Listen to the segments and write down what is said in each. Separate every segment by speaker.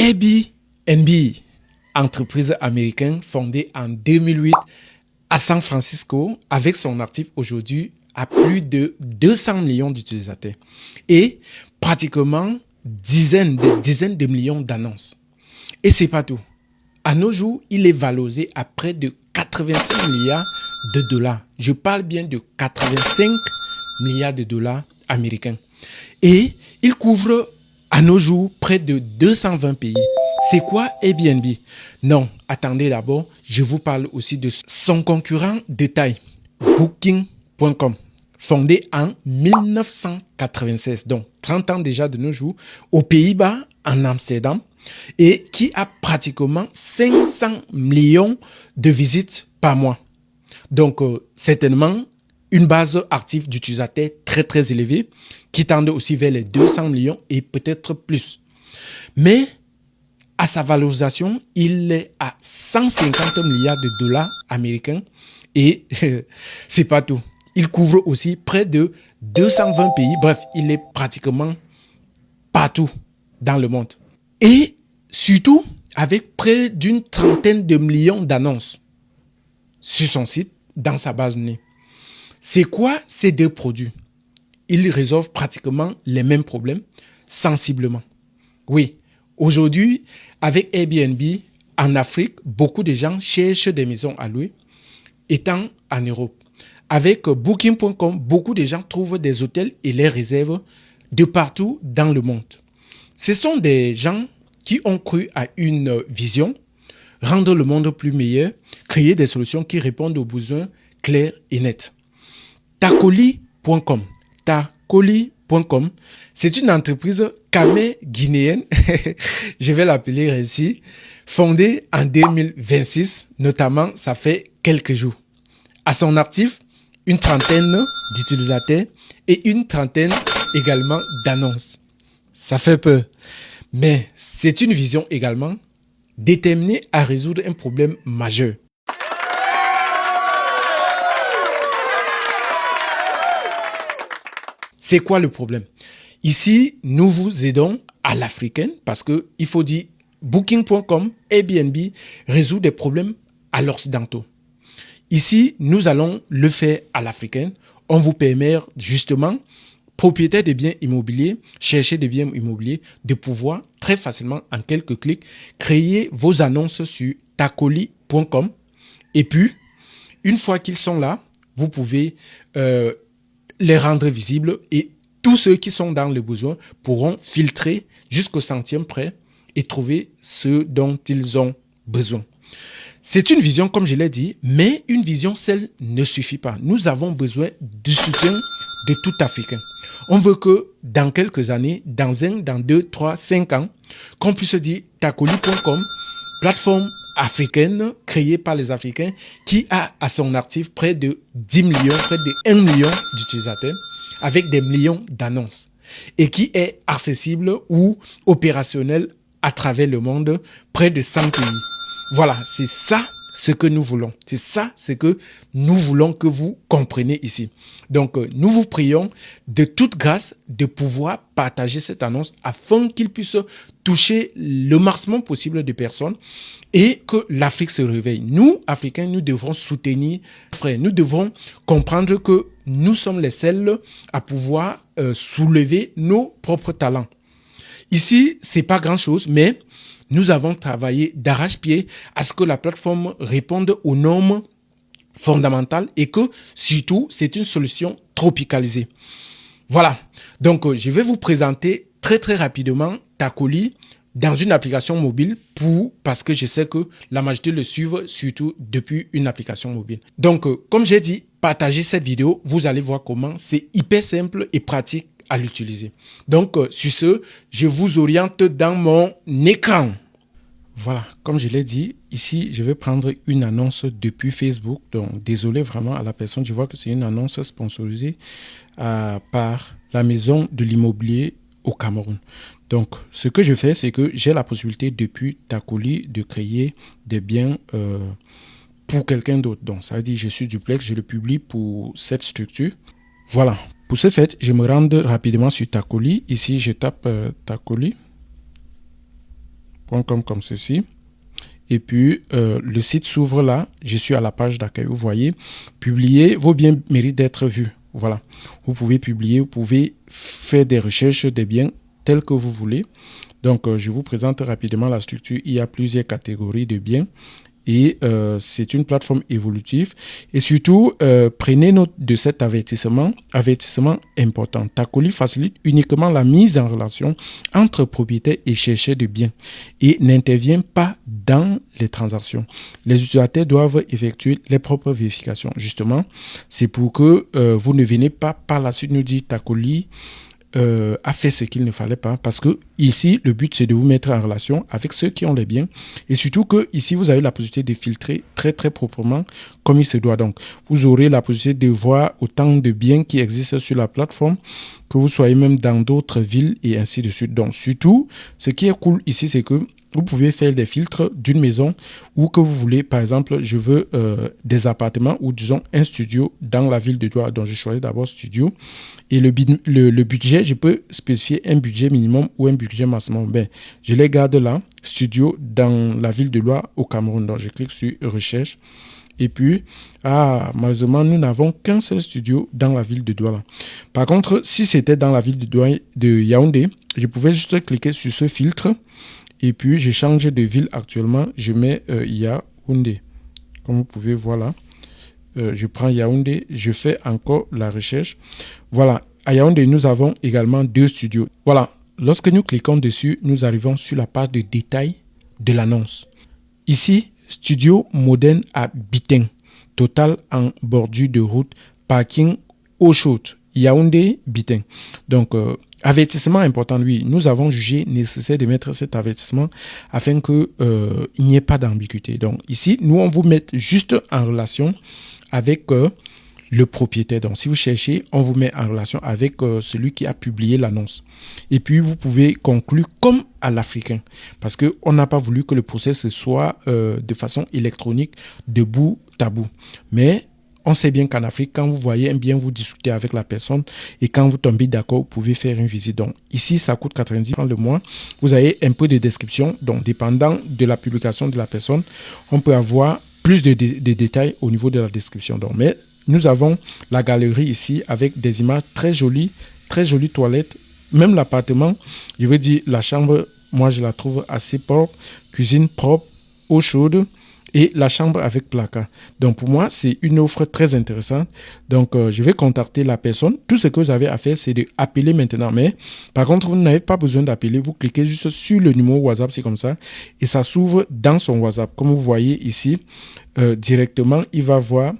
Speaker 1: Airbnb, entreprise américaine fondée en 2008 à San Francisco, avec son actif aujourd'hui à plus de 200 millions d'utilisateurs et pratiquement dizaines de millions d'annonces. Et c'est pas tout. À nos jours, il est valorisé à près de 85 milliards de dollars. Je parle bien de 85 milliards de dollars américains. Et il couvre à nos jours près de 220 pays. C'est quoi Airbnb? Non, attendez d'abord, je vous parle aussi de son concurrent de taille, Booking.com, fondé en 1996, donc 30 ans déjà de nos jours, aux Pays-Bas, en Amsterdam, et qui a pratiquement 500 millions de visites par mois. Donc, certainement, une base active d'utilisateurs très élevée, qui tendent aussi vers les 200 millions et peut-être plus. Mais, à sa valorisation, il est à 150 milliards de dollars américains et c'est pas tout. Il couvre aussi près de 220 pays. Bref, il est pratiquement partout dans le monde. Et surtout, avec près d'une trentaine de millions d'annonces sur son site, dans sa base de données. C'est quoi ces deux produits? Ils résolvent pratiquement les mêmes problèmes, sensiblement. Oui, aujourd'hui, avec Airbnb, en Afrique, beaucoup de gens cherchent des maisons à louer, étant en Europe. Avec Booking.com, beaucoup de gens trouvent des hôtels et les réservent de partout dans le monde. Ce sont des gens qui ont cru à une vision, rendre le monde plus meilleur, créer des solutions qui répondent aux besoins clairs et nets. Takoli.com. Takoli.com, c'est une entreprise camé-guinéenne, je vais l'appeler ainsi, fondée en 2026, notamment ça fait quelques jours. À son actif, une trentaine d'utilisateurs et une trentaine également d'annonces. Ça fait peur, mais c'est une vision également déterminée à résoudre un problème majeur. C'est quoi le problème? Ici, nous vous aidons à l'africaine parce que il faut dire Booking.com, Airbnb résout des problèmes à l'occidentaux. Ici, nous allons le faire à l'africaine. On vous permet justement, propriétaire de biens immobiliers, chercher des biens immobiliers, de pouvoir très facilement, en quelques clics, créer vos annonces sur takoli.com. Et puis, une fois qu'ils sont là, vous pouvez les rendre visibles et tous ceux qui sont dans le besoin pourront filtrer jusqu'au centième près et trouver ce dont ils ont besoin. C'est une vision, comme je l'ai dit, mais une vision seule ne suffit pas. Nous avons besoin du soutien de tout Africain. On veut que dans quelques années, dans 1, dans 2, 3, 5 ans, qu'on puisse dire takoli.com, plateforme africaine créée par les Africains qui a à son actif près de 10 millions, près de 1 million d'utilisateurs avec des millions d'annonces et qui est accessible ou opérationnel à travers le monde, près de 100 pays. Voilà, c'est ça ce que nous voulons. C'est ça ce que nous voulons que vous compreniez ici. Donc, nous vous prions de toute grâce de pouvoir partager cette annonce afin qu'il puisse toucher le maximum possible de personnes et que l'Afrique se réveille. Nous, Africains, nous devons soutenir, frère, nous devons comprendre que nous sommes les seuls à pouvoir soulever nos propres talents. Ici, c'est pas grand-chose, mais nous avons travaillé d'arrache-pied à ce que la plateforme réponde aux normes fondamentales et que, surtout, c'est une solution tropicalisée. Voilà. Donc, je vais vous présenter très rapidement Takoli dans une application mobile parce que je sais que la majorité le suivent surtout depuis une application mobile. Donc, comme j'ai dit, partagez cette vidéo. Vous allez voir comment c'est hyper simple et pratique à l'utiliser. Donc, sur ce, je vous oriente dans mon écran. Voilà, comme je l'ai dit, ici, je vais prendre une annonce depuis Facebook. Donc, désolé vraiment à la personne. Je vois que c'est une annonce sponsorisée par la maison de l'immobilier au Cameroun. Donc, ce que je fais, c'est que j'ai la possibilité depuis Takoli de créer des biens pour quelqu'un d'autre. Donc, ça veut dire je suis duplex, je le publie pour cette structure. Voilà. Pour ce fait, je me rends rapidement sur Takoli. Ici, je tape Takoli. .com comme ceci. Et puis, le site s'ouvre là. Je suis à la page d'accueil. Vous voyez, publier, vos biens méritent d'être vus. Voilà. Vous pouvez publier, vous pouvez faire des recherches des biens tels que vous voulez. Donc, je vous présente rapidement la structure. Il y a plusieurs catégories de biens. Et c'est une plateforme évolutive. Et surtout, prenez note de cet avertissement important. Tacoly facilite uniquement la mise en relation entre propriétaires et chercheurs de biens et n'intervient pas dans les transactions. Les utilisateurs doivent effectuer les propres vérifications. Justement, c'est pour que vous ne venez pas par la suite nous dire Tacoly a fait ce qu'il ne fallait pas, parce que ici le but c'est de vous mettre en relation avec ceux qui ont les biens, et surtout que ici vous avez la possibilité de filtrer très proprement comme il se doit. Donc vous aurez la possibilité de voir autant de biens qui existent sur la plateforme, que vous soyez même dans d'autres villes et ainsi de suite. Donc surtout ce qui est cool ici, c'est que vous pouvez faire des filtres d'une maison ou que vous voulez. Par exemple, je veux des appartements ou disons un studio dans la ville de Douala. Donc, je choisis d'abord studio. Et le budget, je peux spécifier un budget minimum ou un budget maximum. Ben, je les garde là, studio dans la ville de Douala au Cameroun. Donc, je clique sur recherche. Et puis, malheureusement, nous n'avons qu'un seul studio dans la ville de Douala. Par contre, si c'était dans la ville de Yaoundé, je pouvais juste cliquer sur ce filtre. Et puis, je change de ville actuellement. Je mets Yaoundé. Comme vous pouvez voir là. Je prends Yaoundé. Je fais encore la recherche. Voilà. À Yaoundé, nous avons également 2 studios. Voilà. Lorsque nous cliquons dessus, nous arrivons sur la page de détail de l'annonce. Ici, studio moderne à Biteng. Total en bordure de route. Parking eau chaude. Yaoundé, Biteng. Donc, avertissement important, oui. Nous avons jugé nécessaire de mettre cet avertissement afin qu'il n'y ait pas d'ambiguïté. Donc ici, nous, on vous met juste en relation avec le propriétaire. Donc si vous cherchez, on vous met en relation avec celui qui a publié l'annonce. Et puis, vous pouvez conclure comme à l'africain. Parce qu'on n'a pas voulu que le procès soit de façon électronique, de bout à bout. Mais on sait bien qu'en Afrique, quand vous voyez un bien, vous discutez avec la personne et quand vous tombez d'accord, vous pouvez faire une visite. Donc ici, ça coûte 90 francs le mois. Vous avez un peu de description. Donc dépendant de la publication de la personne, on peut avoir plus de détails au niveau de la description. Donc, mais nous avons la galerie ici avec des images très jolies toilettes. Même l'appartement, je veux dire la chambre, moi je la trouve assez propre. Cuisine propre, eau chaude. Et la chambre avec placard. Donc, pour moi, c'est une offre très intéressante. Donc, je vais contacter la personne. Tout ce que vous avez à faire, c'est d'appeler maintenant. Mais, par contre, vous n'avez pas besoin d'appeler. Vous cliquez juste sur le numéro WhatsApp, c'est comme ça. Et ça s'ouvre dans son WhatsApp. Comme vous voyez ici, directement, il va voir...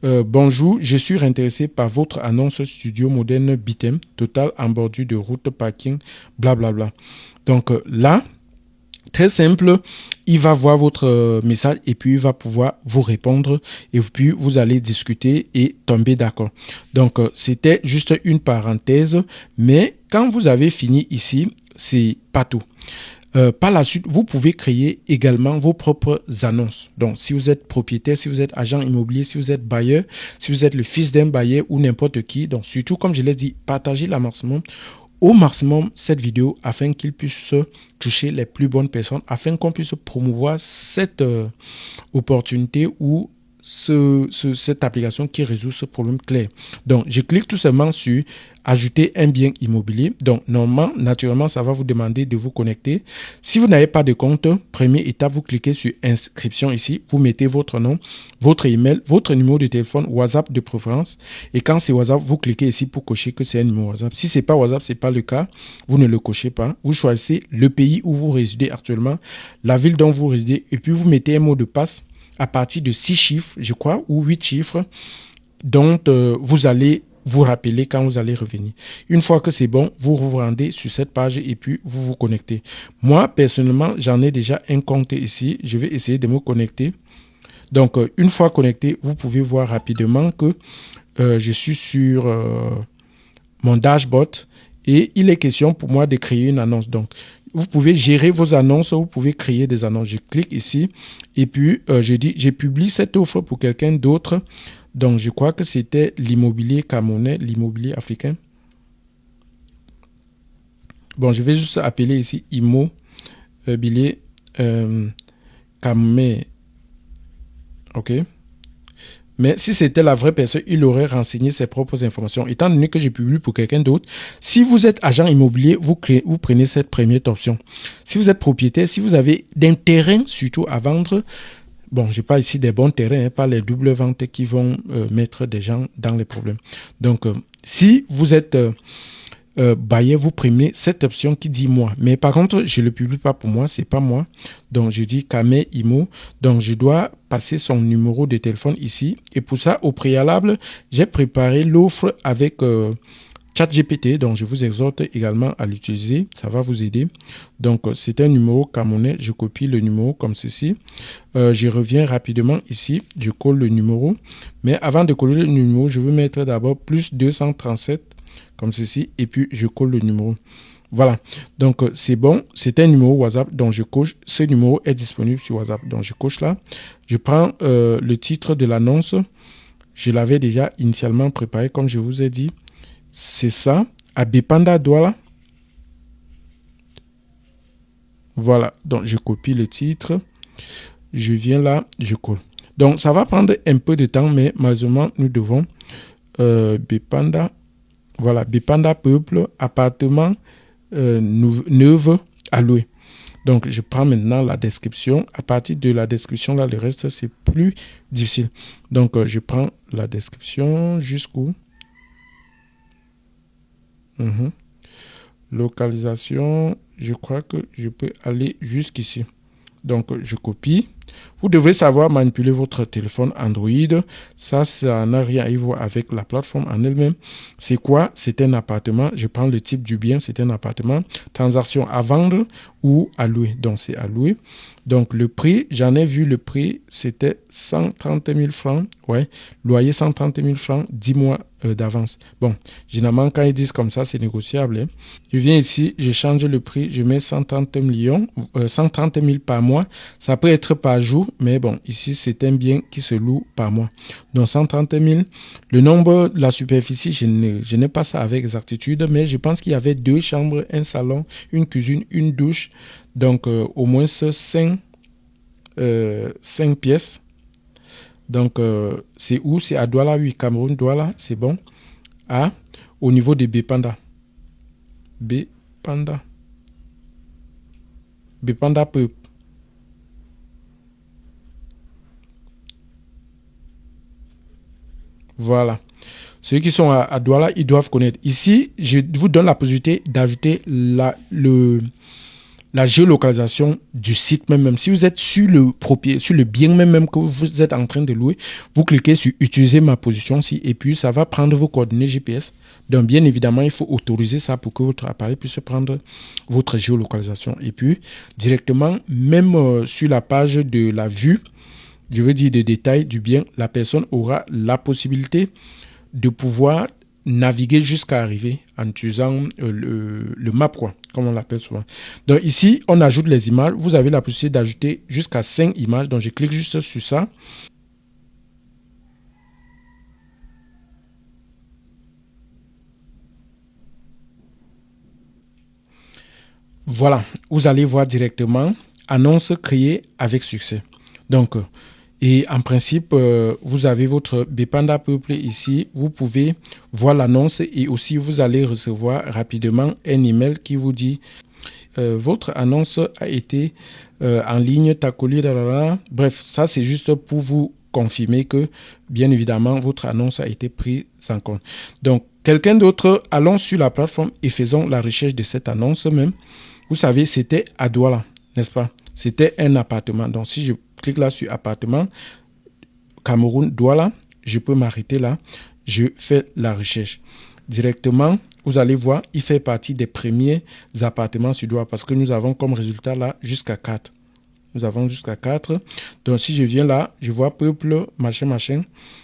Speaker 1: bonjour, je suis intéressé par votre annonce studio moderne Biteng, total en bordure de route, parking, blablabla. Donc, là... Très simple, il va voir votre message et puis il va pouvoir vous répondre et puis vous allez discuter et tomber d'accord. Donc, c'était juste une parenthèse, mais quand vous avez fini ici, c'est pas tout. Par la suite, vous pouvez créer également vos propres annonces. Donc, si vous êtes propriétaire, si vous êtes agent immobilier, si vous êtes bailleur, si vous êtes le fils d'un bailleur ou n'importe qui, donc surtout, comme je l'ai dit, partagez au maximum cette vidéo afin qu'il puisse toucher les plus bonnes personnes, afin qu'on puisse promouvoir cette opportunité ou cette application qui résout ce problème clair. Donc, je clique tout simplement sur ajouter un bien immobilier. Donc, normalement, naturellement, ça va vous demander de vous connecter. Si vous n'avez pas de compte, première étape, vous cliquez sur inscription ici. Vous mettez votre nom, votre email, votre numéro de téléphone, WhatsApp de préférence. Et quand c'est WhatsApp, vous cliquez ici pour cocher que c'est un numéro WhatsApp. Si c'est pas WhatsApp, c'est pas le cas. Vous ne le cochez pas. Vous choisissez le pays où vous résidez actuellement, la ville dont vous résidez, et puis vous mettez un mot de passe à partir de 6 chiffres, je crois, ou 8 chiffres, dont vous allez vous rappeler quand vous allez revenir. Une fois que c'est bon, vous vous rendez sur cette page et puis vous vous connectez. Moi, personnellement, j'en ai déjà un compte ici. Je vais essayer de me connecter. Donc, une fois connecté, vous pouvez voir rapidement que je suis sur mon dashboard et il est question pour moi de créer une annonce. Donc, vous pouvez gérer vos annonces, vous pouvez créer des annonces. Je clique ici et puis je dis, je publie cette offre pour quelqu'un d'autre. Donc, je crois que c'était l'immobilier camerounais, l'immobilier africain. Bon, je vais juste appeler ici immobilier Kamé. OK. Mais si c'était la vraie personne, il aurait renseigné ses propres informations. Étant donné que je publie pour quelqu'un d'autre, si vous êtes agent immobilier, vous prenez cette première option. Si vous êtes propriétaire, si vous avez des terrains surtout à vendre, bon, je parle ici des bons terrains, pas les doubles ventes qui vont mettre des gens dans les problèmes. Donc, si vous êtes bailleur, vous prenez cette option qui dit moi. Mais par contre, je ne le publie pas pour moi, c'est pas moi. Donc, je dis Kamé Imo. Donc, je dois passer son numéro de téléphone ici. Et pour ça, au préalable, j'ai préparé l'offre avec ChatGPT. Donc, je vous exhorte également à l'utiliser. Ça va vous aider. Donc, c'est un numéro camerounais. Je copie le numéro comme ceci. Je reviens rapidement ici. Je colle le numéro. Mais avant de coller le numéro, je veux mettre d'abord plus 237 comme ceci. Et puis, je colle le numéro. Voilà. Donc, c'est bon. C'est un numéro WhatsApp. Donc, je coche. Ce numéro est disponible sur WhatsApp. Donc, je coche là. Je prends le titre de l'annonce. Je l'avais déjà initialement préparé, comme je vous ai dit. C'est ça. À Bepanda Douala. Voilà. Donc, je copie le titre. Je viens là. Je colle. Donc, ça va prendre un peu de temps, mais malheureusement, nous devons Bepanda. Voilà. Bepanda Peuple, appartement neuve à louer. Donc, je prends maintenant la description. À partir de la description, là, le reste, c'est plus difficile. Donc, je prends la description jusqu'où? Localisation, je crois que je peux aller jusqu'ici. Donc, je copie. Vous devrez savoir manipuler votre téléphone Android. Ça n'a rien à y voir avec la plateforme en elle-même. C'est quoi? C'est un appartement. Je prends le type du bien. C'est un appartement. Transaction à vendre ou à louer. Donc, c'est à louer. Donc, le prix, j'en ai vu le prix. C'était 130 000 francs. Ouais. Loyer 130 000 francs, 10 mois d'avance. Bon, généralement, quand ils disent comme ça, c'est négociable. Hein. Je viens ici, je change le prix. Je mets 130 000 par mois. Ça peut être par jour, mais bon, ici, c'est un bien qui se loue par mois. Donc, 130 000. Le nombre, la superficie, je n'ai pas ça avec exactitude, mais je pense qu'il y avait 2 chambres, un salon, une cuisine, une douche. Donc, au moins 5 pièces. Donc, c'est où? C'est à Douala, oui, Cameroun, Douala, c'est bon. Au niveau de Bepanda. Bepanda Peuple. Voilà. Ceux qui sont à Douala, ils doivent connaître. Ici, je vous donne la possibilité d'ajouter la géolocalisation du site même. Si vous êtes sur le bien même que vous êtes en train de louer, vous cliquez sur utiliser ma position ici et puis ça va prendre vos coordonnées GPS. Donc bien évidemment, il faut autoriser ça pour que votre appareil puisse prendre votre géolocalisation. Et puis directement, même sur la page de la vue, je veux dire des détails du bien, la personne aura la possibilité de pouvoir naviguer jusqu'à arriver en utilisant le map, quoi, comme on l'appelle souvent. Donc ici, on ajoute les images. Vous avez la possibilité d'ajouter jusqu'à 5 images. Donc je clique juste sur ça. Voilà, vous allez voir directement annonce créée avec succès. Donc, et en principe, vous avez votre Bepanda Peuple ici. Vous pouvez voir l'annonce et aussi vous allez recevoir rapidement un email qui vous dit votre annonce a été en ligne, tacoli, bref, ça c'est juste pour vous confirmer que bien évidemment votre annonce a été prise en compte. Donc, quelqu'un d'autre, allons sur la plateforme et faisons la recherche de cette annonce même. Vous savez, c'était à Douala, n'est-ce pas? C'était un appartement. Donc, si je clique là sur appartement, Cameroun, Douala, je peux m'arrêter là. Je fais la recherche. Directement, vous allez voir, il fait partie des premiers appartements sur Douala parce que nous avons comme résultat là jusqu'à 4. Nous avons jusqu'à 4. Donc, si je viens là, je vois peuple, machin,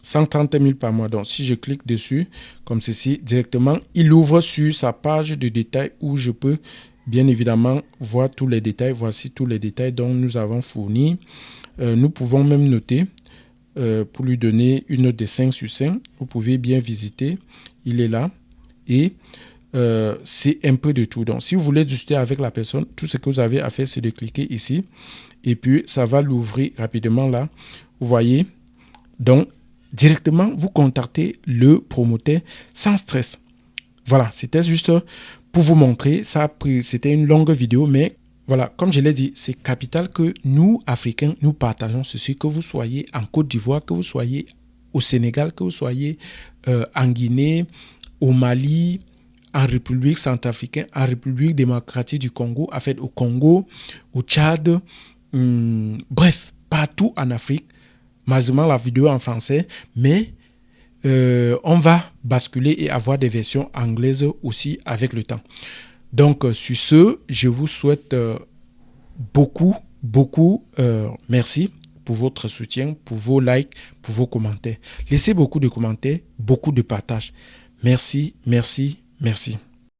Speaker 1: 130 000 par mois. Donc, si je clique dessus, comme ceci, directement, il ouvre sur sa page de détails où je peux bien évidemment voir tous les détails. Voici tous les détails dont nous avons fourni. Nous pouvons même noter pour lui donner une note de 5 sur 5. Vous pouvez bien visiter. Il est là. Et c'est un peu de tout. Donc, si vous voulez discuter avec la personne, tout ce que vous avez à faire, c'est de cliquer ici. Et puis, ça va l'ouvrir rapidement là. Vous voyez? Donc, directement, vous contactez le promoteur sans stress. Voilà, c'était juste pour vous montrer. C'était une longue vidéo, mais voilà, comme je l'ai dit, c'est capital que nous, Africains, nous partageons ceci, que vous soyez en Côte d'Ivoire, que vous soyez au Sénégal, que vous soyez en Guinée, au Mali, en République centrafricaine, en République démocratique du Congo, en fait au Congo, au Tchad, bref, partout en Afrique. Malheureusement, la vidéo en français, mais on va basculer et avoir des versions anglaises aussi avec le temps. Donc, sur ce, je vous souhaite beaucoup merci pour votre soutien, pour vos likes, pour vos commentaires. Laissez beaucoup de commentaires, beaucoup de partages. Merci.